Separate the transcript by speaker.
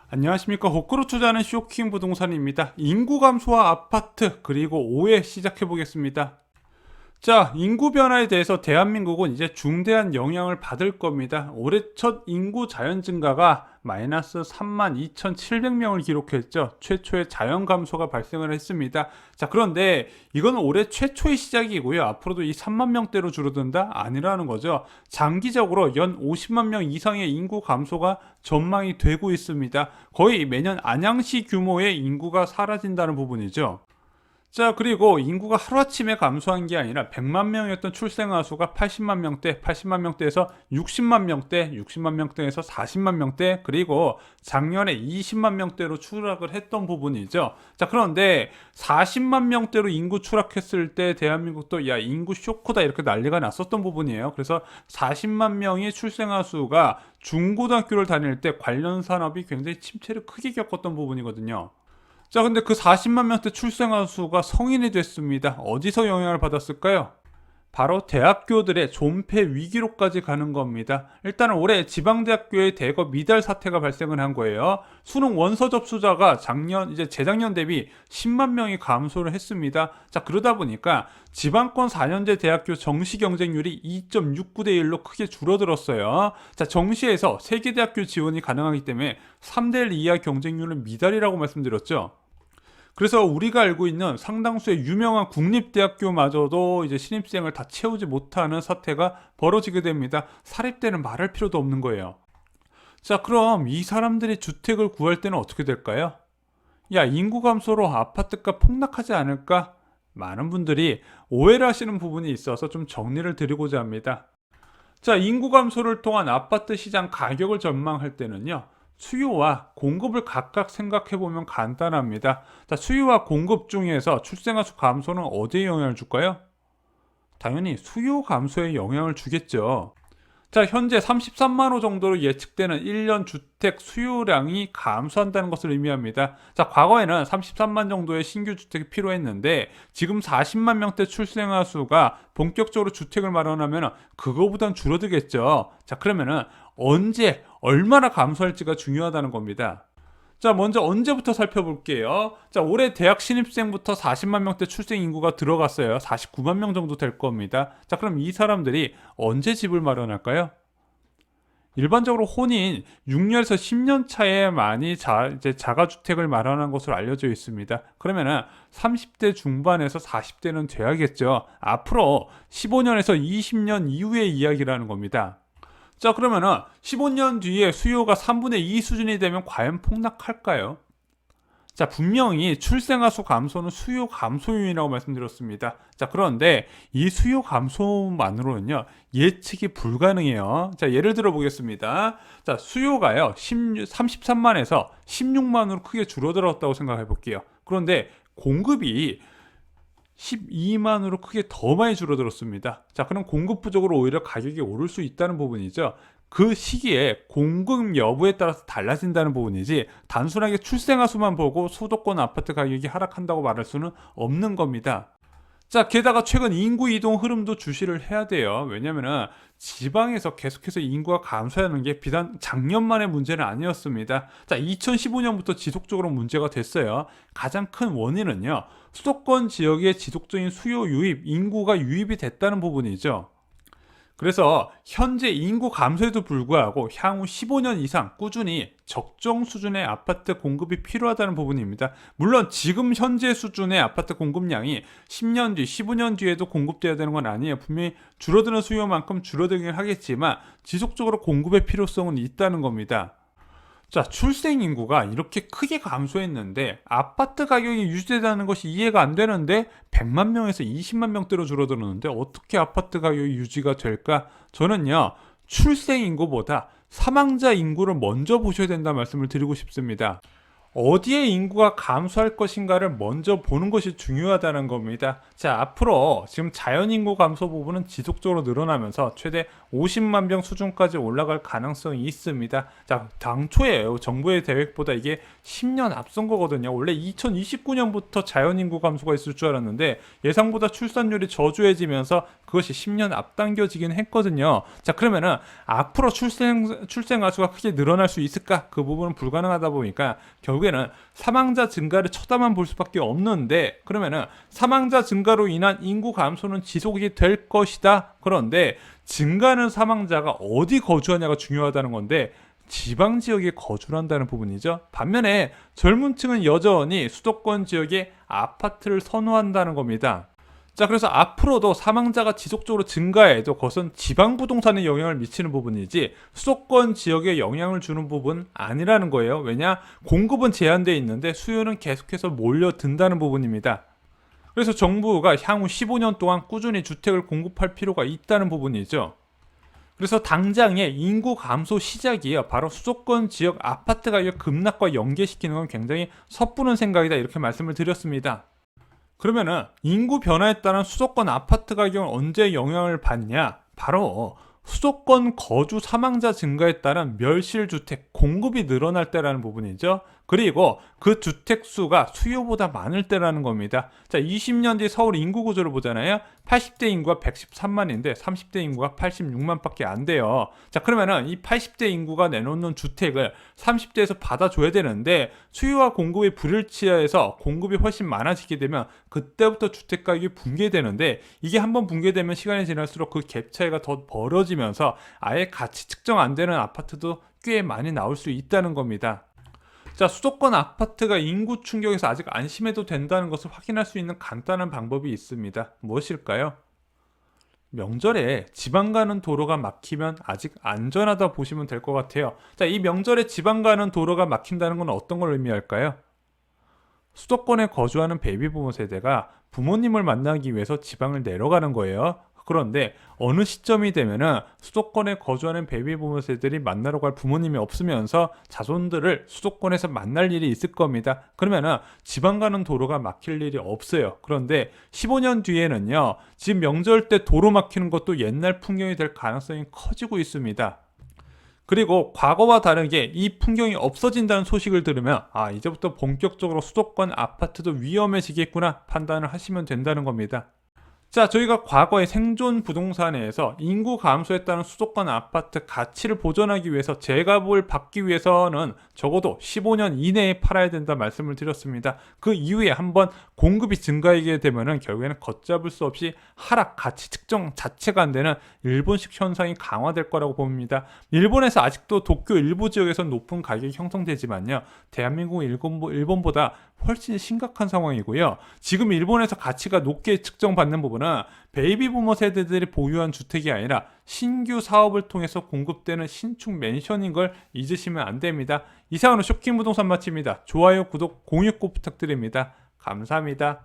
Speaker 1: 안녕하십니까. 호크로 투자하는 쇼킹 부동산입니다. 인구 감소와 아파트 그리고 오해 시작해 보겠습니다. 자, 인구 변화에 대해서 대한민국은 이제 중대한 영향을 받을 겁니다. 올해 첫 인구 자연 증가가 마이너스 32,700명을 기록했죠. 최초의 자연 감소가 발생을 했습니다. 자, 그런데 이건 올해 최초의 시작이고요. 앞으로도 이 3만 명대로 줄어든다? 아니라는 거죠. 장기적으로 연 50만 명 이상의 인구 감소가 전망이 되고 있습니다. 거의 매년 안양시 규모의 인구가 사라진다는 부분이죠. 자, 그리고 인구가 하루아침에 감소한 게 아니라 100만 명이었던 출생아 수가 80만 명대, 80만 명대에서 60만 명대, 60만 명대에서 40만 명대, 그리고 작년에 20만 명대로 추락을 했던 부분이죠. 자, 그런데 40만 명대로 인구 추락했을 때 대한민국도 야, 인구 쇼크다 이렇게 난리가 났었던 부분이에요. 그래서 40만 명의 출생아 수가 중고등학교를 다닐 때 관련 산업이 굉장히 침체를 크게 겪었던 부분이거든요. 자, 근데 그 40만 명대 출생아 수가 성인이 됐습니다. 어디서 영향을 받았을까요? 바로 대학교들의 존폐 위기로까지 가는 겁니다. 일단은 올해 지방대학교의 대거 미달 사태가 발생을 한 거예요. 수능 원서 접수자가 재작년 대비 10만 명이 감소를 했습니다. 자, 그러다 보니까 지방권 4년제 대학교 정시 경쟁률이 2.69대 1로 크게 줄어들었어요. 자, 정시에서 세계대학교 지원이 가능하기 때문에 3대 1 이하 경쟁률은 미달이라고 말씀드렸죠. 그래서 우리가 알고 있는 상당수의 유명한 국립대학교마저도 이제 신입생을 다 채우지 못하는 사태가 벌어지게 됩니다. 사립대는 말할 필요도 없는 거예요. 자, 그럼 이 사람들이 주택을 구할 때는 어떻게 될까요? 야, 인구 감소로 아파트가 폭락하지 않을까? 많은 분들이 오해를 하시는 부분이 있어서 좀 정리를 드리고자 합니다. 자, 인구 감소를 통한 아파트 시장 가격을 전망할 때는요, 수요와 공급을 각각 생각해 보면 간단합니다. 자, 수요와 공급 중에서 출생아 수 감소는 어디에 영향을 줄까요? 당연히 수요 감소에 영향을 주겠죠. 자, 현재 33만 호 정도로 예측되는 1년 주택 수요량이 감소한다는 것을 의미합니다. 자, 과거에는 33만 정도의 신규 주택이 필요했는데 지금 40만 명대 출생아 수가 본격적으로 주택을 마련하면 그거보단 줄어들겠죠. 자, 그러면은 언제 얼마나 감소할지가 중요하다는 겁니다. 자, 먼저 언제부터 살펴볼게요. 자, 올해 대학 신입생부터 40만 명대 출생 인구가 들어갔어요. 49만 명 정도 될 겁니다. 자, 그럼 이 사람들이 언제 집을 마련할까요? 일반적으로 혼인 6년에서 10년 차에 많이 이제 자가주택을 마련한 것으로 알려져 있습니다. 그러면은 30대 중반에서 40대는 돼야겠죠. 앞으로 15년에서 20년 이후의 이야기라는 겁니다. 자, 그러면은 15년 뒤에 수요가 3분의 2 수준이 되면 과연 폭락할까요? 자, 분명히 출생아 수 감소는 수요 감소 요인이라고 말씀드렸습니다. 자, 그런데 이 수요 감소만으로는요, 예측이 불가능해요. 자, 예를 들어 보겠습니다. 자, 수요가요, 33만에서 16만으로 크게 줄어들었다고 생각해 볼게요. 그런데 공급이 12만으로 크게 더 많이 줄어들었습니다. 자, 그럼 공급 부족으로 오히려 가격이 오를 수 있다는 부분이죠. 그 시기에 공급 여부에 따라서 달라진다는 부분이지 단순하게 출생아 수만 보고 수도권 아파트 가격이 하락한다고 말할 수는 없는 겁니다. 자, 게다가 최근 인구 이동 흐름도 주시를 해야 돼요. 왜냐면은 지방에서 계속해서 인구가 감소하는 게 비단 작년만의 문제는 아니었습니다. 자, 2015년부터 지속적으로 문제가 됐어요. 가장 큰 원인은요, 수도권 지역의 지속적인 수요 유입, 인구가 유입이 됐다는 부분이죠. 그래서 현재 인구 감소에도 불구하고 향후 15년 이상 꾸준히 적정 수준의 아파트 공급이 필요하다는 부분입니다. 물론 지금 현재 수준의 아파트 공급량이 10년 뒤, 15년 뒤에도 공급돼야 되는 건 아니에요. 분명히 줄어드는 수요만큼 줄어들긴 하겠지만 지속적으로 공급의 필요성은 있다는 겁니다. 자, 출생 인구가 이렇게 크게 감소했는데 아파트 가격이 유지되는 것이 이해가 안 되는데 100만 명에서 20만 명대로 줄어들었는데 어떻게 아파트 가격이 유지가 될까? 저는요, 출생 인구보다 사망자 인구를 먼저 보셔야 된다는 말씀을 드리고 싶습니다. 어디에 인구가 감소할 것인가를 먼저 보는 것이 중요하다는 겁니다. 자, 앞으로 지금 자연인구 감소 부분은 지속적으로 늘어나면서 최대 50만 명 수준까지 올라갈 가능성이 있습니다. 자, 당초에 정부의 계획보다 이게 10년 앞선 거거든요. 원래 2029년부터 자연인구 감소가 있을 줄 알았는데 예상보다 출산율이 저조해지면서 그것이 10년 앞당겨지긴 했거든요. 자, 그러면은 앞으로 출생아 수가 크게 늘어날 수 있을까? 그 부분은 불가능하다 보니까 결국에는 사망자 증가를 쳐다만 볼 수밖에 없는데, 그러면은 사망자 증가로 인한 인구 감소는 지속이 될 것이다. 그런데 증가하는 사망자가 어디 거주하냐가 중요하다는 건데 지방 지역에 거주를 한다는 부분이죠. 반면에 젊은 층은 여전히 수도권 지역에 아파트를 선호한다는 겁니다. 자, 그래서 앞으로도 사망자가 지속적으로 증가해도 그것은 지방 부동산에 영향을 미치는 부분이지 수도권 지역에 영향을 주는 부분 아니라는 거예요. 왜냐? 공급은 제한되어 있는데 수요는 계속해서 몰려든다는 부분입니다. 그래서 정부가 향후 15년 동안 꾸준히 주택을 공급할 필요가 있다는 부분이죠. 그래서 당장의 인구 감소 시작이에요. 바로 수도권 지역 아파트 가격 급락과 연계시키는 건 굉장히 섣부른 생각이다, 이렇게 말씀을 드렸습니다. 그러면은 인구 변화에 따른 수도권 아파트 가격은 언제 영향을 받냐? 바로 수도권 거주 사망자 증가에 따른 멸실주택 공급이 늘어날 때라는 부분이죠. 그리고 그 주택 수가 수요보다 많을 때라는 겁니다. 자, 20년 뒤 서울 인구 구조를 보잖아요. 80대 인구가 113만인데 30대 인구가 86만밖에 안 돼요. 자, 그러면은 이 80대 인구가 내놓는 주택을 30대에서 받아줘야 되는데 수요와 공급이 불일치해서 공급이 훨씬 많아지게 되면 그때부터 주택 가격이 붕괴되는데, 이게 한번 붕괴되면 시간이 지날수록 그 갭 차이가 더 벌어지면서 아예 가치 측정 안 되는 아파트도 꽤 많이 나올 수 있다는 겁니다. 자, 수도권 아파트가 인구 충격에서 아직 안심해도 된다는 것을 확인할 수 있는 간단한 방법이 있습니다. 무엇일까요? 명절에 지방 가는 도로가 막히면 아직 안전하다 보시면 될 것 같아요. 자, 이 명절에 지방 가는 도로가 막힌다는 건 어떤 걸 의미할까요? 수도권에 거주하는 베이비부모 세대가 부모님을 만나기 위해서 지방을 내려가는 거예요. 그런데 어느 시점이 되면은 수도권에 거주하는 베이비부모 세대들이 만나러 갈 부모님이 없으면서 자손들을 수도권에서 만날 일이 있을 겁니다. 그러면은 지방 가는 도로가 막힐 일이 없어요. 그런데 15년 뒤에는요, 지금 명절 때 도로 막히는 것도 옛날 풍경이 될 가능성이 커지고 있습니다. 그리고 과거와 다르게 이 풍경이 없어진다는 소식을 들으면 이제부터 본격적으로 수도권 아파트도 위험해지겠구나 판단을 하시면 된다는 겁니다. 자, 저희가 과거에 생존 부동산에서 인구 감소에 따른 수도권 아파트 가치를 보존하기 위해서 재가격을 받기 위해서는 적어도 15년 이내에 팔아야 된다 말씀을 드렸습니다. 그 이후에 한번 공급이 증가하게 되면은 결국에는 걷잡을 수 없이 하락, 가치 측정 자체가 안 되는 일본식 현상이 강화될 거라고 봅니다. 일본에서 아직도 도쿄 일부 지역에서 높은 가격이 형성되지만요, 대한민국은 일본보다 훨씬 심각한 상황이고요. 지금 일본에서 가치가 높게 측정받는 부분은 베이비부머 세대들이 보유한 주택이 아니라 신규 사업을 통해서 공급되는 신축 맨션인 걸 잊으시면 안 됩니다. 이상으로 쇼킹부동산 마칩니다. 좋아요, 구독, 공유 꼭 부탁드립니다. 감사합니다.